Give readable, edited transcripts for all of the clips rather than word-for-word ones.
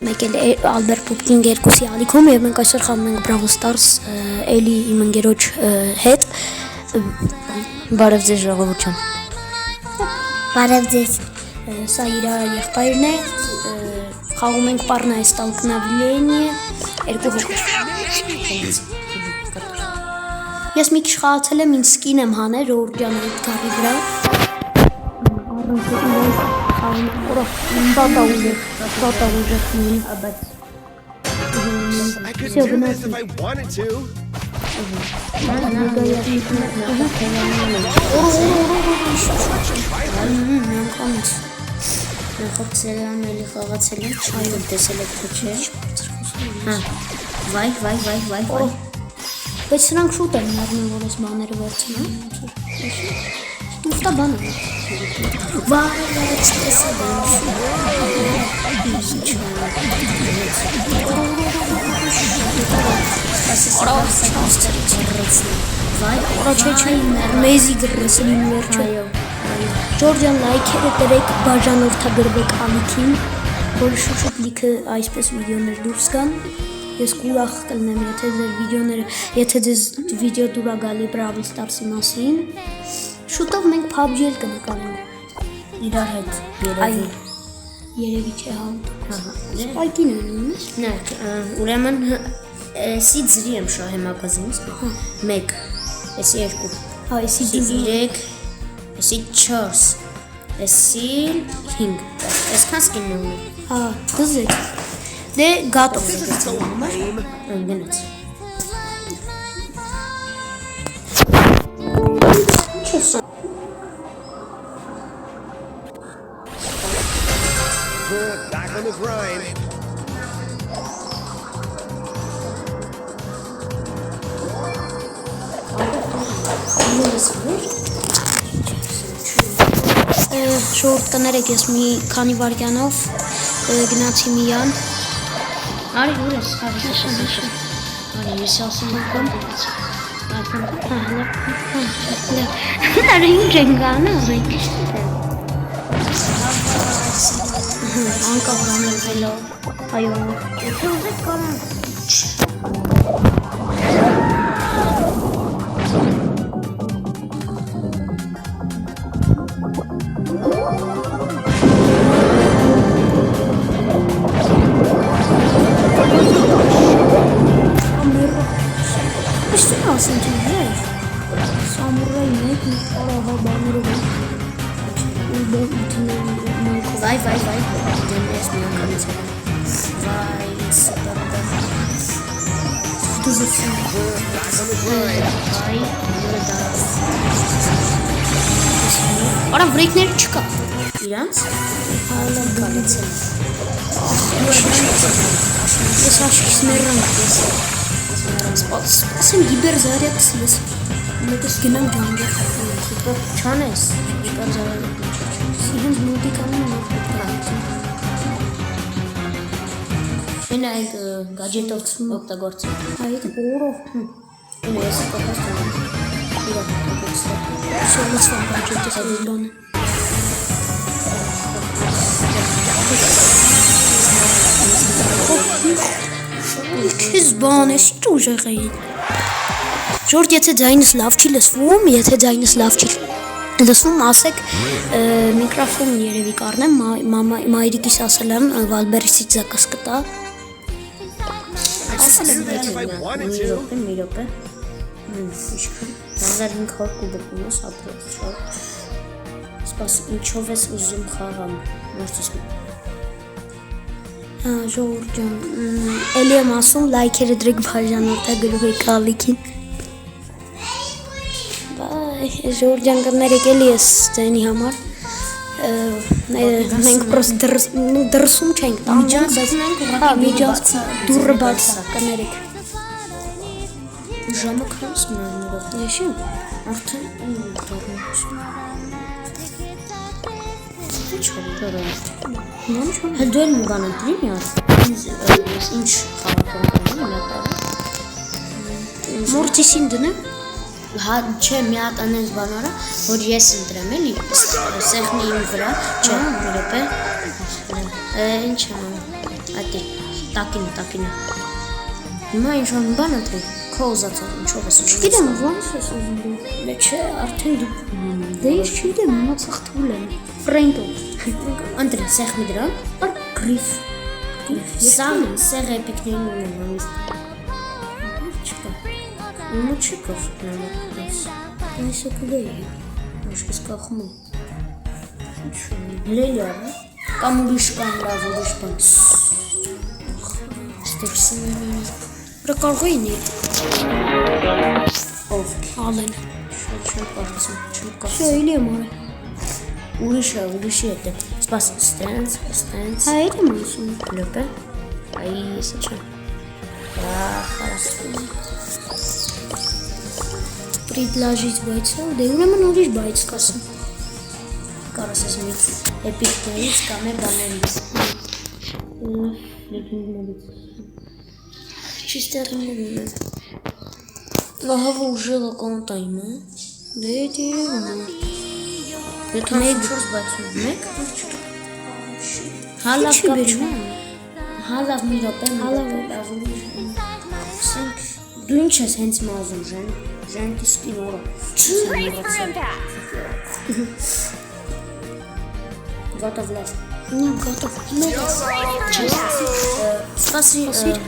մեկ էլ Albert Pupkin 2-ի ալիքում եւ մենք այսօր խաղում ենք Brawl Stars էլի իմ ընկերոջ հետ բարև ձեզ ժողովուրդ ջան բարև ձեզ սա իր եղբայրն է խաղում ենք Parna Stolknavlenie 2 Ես մի քիչ խաղացել եմ ինձ սկին եմ հանել Ժողովրդյանի Էդգարի վրա I could do this if I wanted to. Բայց սրանք շուտ են նարնում, որ ես բաները վերցնեմ Ուստա բան է Վայ, մեզի գրրեսել իմ վերջը Ջորջան լայքերը դրեք բաժանորդագրվեք ալիքին որ շուտ լիքը այսպես վիդեոներ դուրս գան Ես կուրախ կլնեմ, եթե ձեզ վիդեո դուրա գալի Brawl Stars-ի մասին Շուտով մենք PUBG էլ կնկարենք իրար հետ Երևի չէ Spike-ին են ունես Նայք, ուրեմն Էսի ձրի եմ շահե մագազինից 1 Էսի 2 Էսի 3 Էսի 4 Էսի 5 Էսքան սկինն ունի Դզեք Դե գատով Գնաց Back on the grind. Շորտ կներեք ես մի քանի վարկյանով գնացի միան Արի ուր ես, արի ես ասում Արի ինչ ենք անում Անկավ գանել վելով Այո Եթե ուզեք կանան Վայ Դեմես մի անգամից Վայ Արա վրեյքներ չկա Իրանց Կալից եմ Ես աշկիս մերրանք Սպասեմ հիբեր զարյակս ես Մեկս գնամ գանգեր Չան ես Հիբեր զարյակ Սիրենց մուդիկանում Են այդ գաջետով օգտագործում Այդ օրով Են ես կողած տանում Իրակ կողացտա Շողացվան գաջետով բան Քեզ բան ես ինչ ուժեղ էին Ժորդ եթե ձայնս լավ չի լսվում Եթե ձայնս լավ չի լսվում ասեք միկրոֆոն երևի կառնեմ մայրիկիս ասել եմ Վալբերիսից զակս կտա Asել եմ մի րոպե 1500 կուբոկ ունես ապրոց Սպաս ինչով ես ուզում խաղամ Մորցիս Ժողովուրդ ջան էլի եմ ասում լայքերը դրեք բաժանորդագրվեք ալիքին Ժողովուրդ ջան կներեք էլի ես ձենի համար մենք պրոստ դրսում չենք տանում միջանց դուրը բաց կներեք Ժամը քանս մնան Եշի արդեն Հա դու էլ մուգան ընտրի մի ինչ խաղակում կանում Մորցիսին դնեմ Հա չէ մի հատ անես բան արա որ ես ընտրեմ էլի սեղմի իմ վրա չէ մի րոպե ինչ անեմ ատի տակինը։ Հիմա ինչ-որ բան ընտրի, քո ուզածով ինչով ես ուզում։ Չգիտեմ, ո՞նց ես ուզում դու։ Չէ, արդեն դու Դե ես չգիտեմ, հիմա ծխտուլ եմ։ Ֆրենկոն։ ընտրի, սեղ մի դրան։ Ար գրիֆ։ Սա սեղ էպիկներին ունեմ, համիստ։ Չկա։ Իմը չկա նամակս։ Այս օգուլի։ Աշկես կախում եմ։ Լելյա, կամ ուրիշ կամ լավ ուրիշ բան։ Ստեքսին։ Բրա կարող է ինել։ Ով Ալեն։ չեմ կարծում, չեմ Շո կարծում։ իլի եմ արել։ Ուրիշի հետ է։ Սպաս, ստենց։ Հա այդ եմ ասում։ Լոպե։ Այ եսի չեմ։ Խարասում։ Պրիդլաժից բայց է, դե ուրեմն ուրիշ բայց կասեմ։ Կարաս ես մի էպիկներից կամ է բաներից։ Չիստերնին է։ Լահավը ուժել է կոնտայմ է։ Դե դիրում է։ Եթե մեկ չորս բացում մեկ։ Հալավ Չի կապ բերում, չում։ Հալավ մի րոպե, Հալավ ավելի։ Սենք դու ինչ ես հենց մազում ժեն կիսկին օրը։ Գոտով լավ։ Նա գոտով։ Սպասի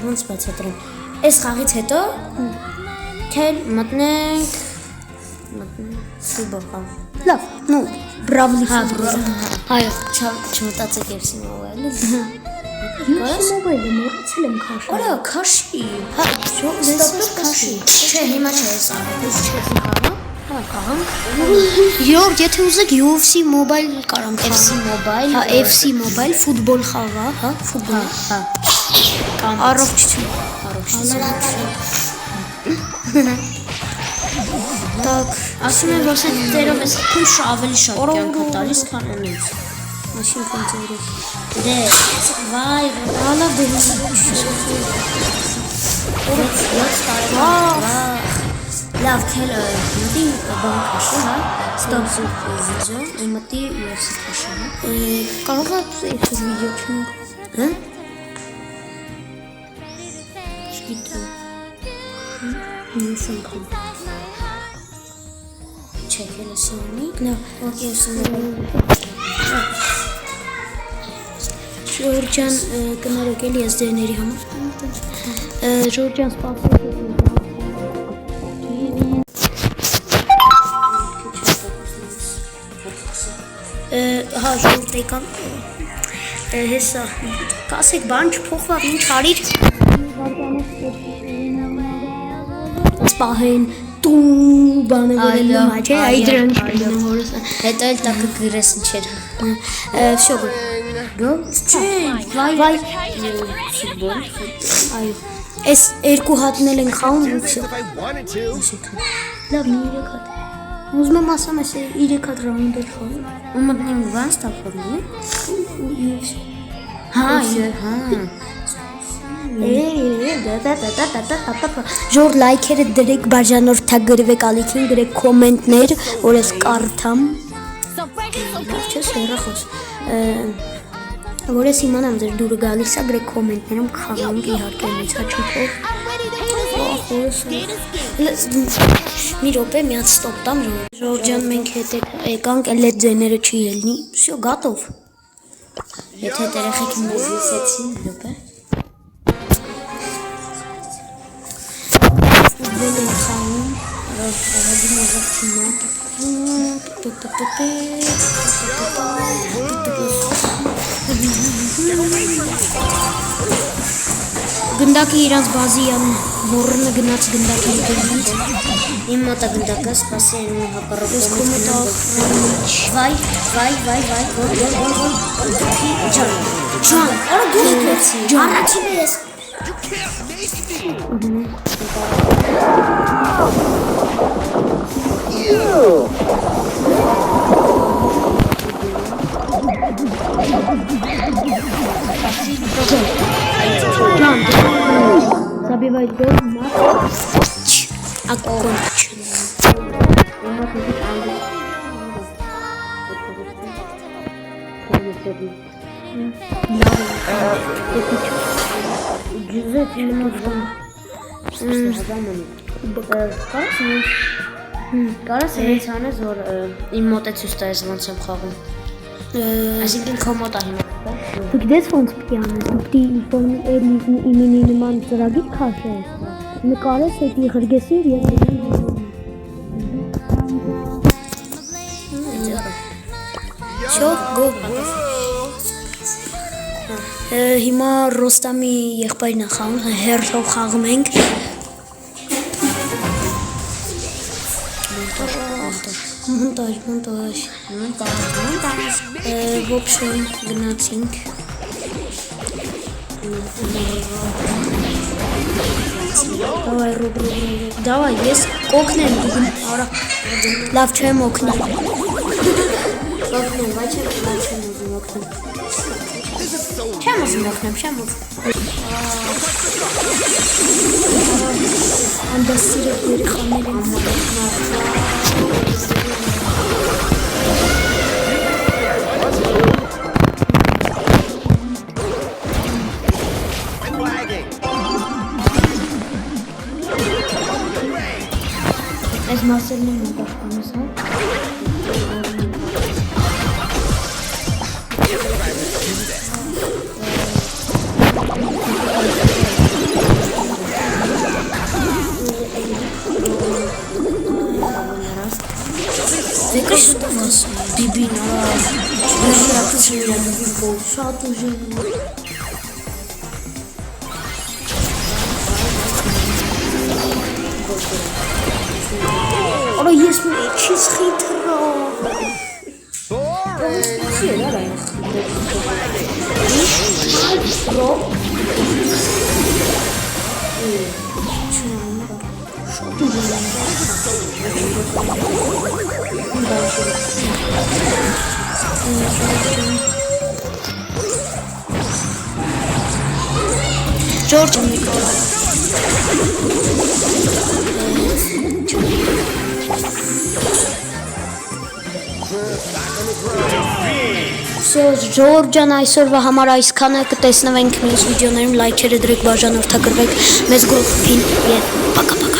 ոնց բացատրեմ։ Այս խաղից հետո թել մտնենք ֆուտբոլ խաղ։ Լավ, նո, բրավլի Հա, ֆուտբոլ։ Այո, չմտածեք երսի մոբայլը։ Ես մոբայլը մոռացել եմ քաշել։ Արա, քաշի։ Հա, ստոպ քաշի։ Չէ, հիմա չէ, սա։ Դուք չես խաղա։ Հա, խաղամ։ Յորդ, եթե ուզեք UFC մոբայլ կարամ FC մոբայլ։ Հա, FC մոբայլ ֆուտբոլ խաղա, հա, ֆուտբոլ։ Հա։ Կամ Առողջություն։ Так, ասում եմ, որ սա դերով ես քուշ ավելի շատ կյանք տալիս, քան ունես։ այսինքն ծերով։ Դե, վայ, Ալավ դե։ լավ, քել մտի բան քաշի, հա։ Ստոպ վիդեո, մտի UFC քաշի, հա։ Կարող է այս վիդեո չունենք։ Հա։ Չգիտեմ։ Մյուս անգամ։ Չեկել ես յանի։ Լավ, Okay, Ժորժան կներեք էլի ես ձերների համար։ Ժորժան սպասեք։ Հա, ժողովուրդ եկան։ Հեսա, կասեք բան չփոխվավ, ինչ արիր։ Սպահեն տու բանը որելում է, չէ, այ դրանք կլինեմ որս։ հետո էլ տակը գրես ինչեր։ Всё գո։ Գո։ Չէ, վայ ֆուտբոլ։ Այո։ Այս երկու հատն էլ են խաղում ու всё։ If I wanted to. Լավ, մի 3 հատ։ Ուզում եմ ասեմ, այս 3 հատ ռաունդ է խաղում։ Ու մտնեմ բան ստափորնի։ Ու Հա, Ժոր լայքերը դրեք, բաժանորդագրվեք ալիքին, գրեք կոմենտներ, որ ես կարդամ։ Չես հեռախոս։ Որ ես իմանամ ձեր դուրը գալիս է, գրեք կոմենտներում խաղանք իհարկե մեծ հաճույքով։ Մի րոպե միած ստոպ տամ Ժորջան մենք հետ եկանք էլ այդ ձեները չի ելնի։ Всё, готов։ եթե երեխեքին մեզ լսեցին, լոպե։ Ֆուտբոլ են խաղում։ Ահագին ուժեղ թիմն Գնդակը իրանց բազիան որնը գնաց գնդակի դերից։ Իմ մոտա գնդակը սպասի են հապարոպով Կոմետով վայ, գոլ, Ջան, արա գոլ գեցի, առաջին ես։ забивает гол матч окончен. Ջուզեփ Մինոզան։ Կարաս ինձ հանես որ իմ մոտեցուց տայես ոնց եմ խաղում։ Այսինքն քո մոտ է հիմա։ Դու գիտես ոնց պիտի անես, դու պիտի իմինի նման ծրագիր քաշես, նկարես այդ ղրգեսին և Շո, գո։ Հիմա Ռոստամի եղբայրն է խաղում, հերթով խաղում ենք։ Մոնտաժ։ В общем, գնացինք։ Давай, ես կօգնեմ, արա, լավ չեմ օգնի։ Օգնում, բայց չեմ ուզում օգնել։ Չեմ ուզում օգնեմ, չեմ ուզում։ Անդասիրը երեխաներ են։ And lagging. Այս մասերն են մոտականս, հա։ Դեկը շուտ եմ ասում, բիբին, շատ ուժին։ Արա ես չիս խիթրա։ George Ժորջան այսօրվա համար այսքանը կտեսնվենք մյուս վիդեոներում լայքերը դրեք բաժանորդագրվեք մեզ գոլֆին և պակա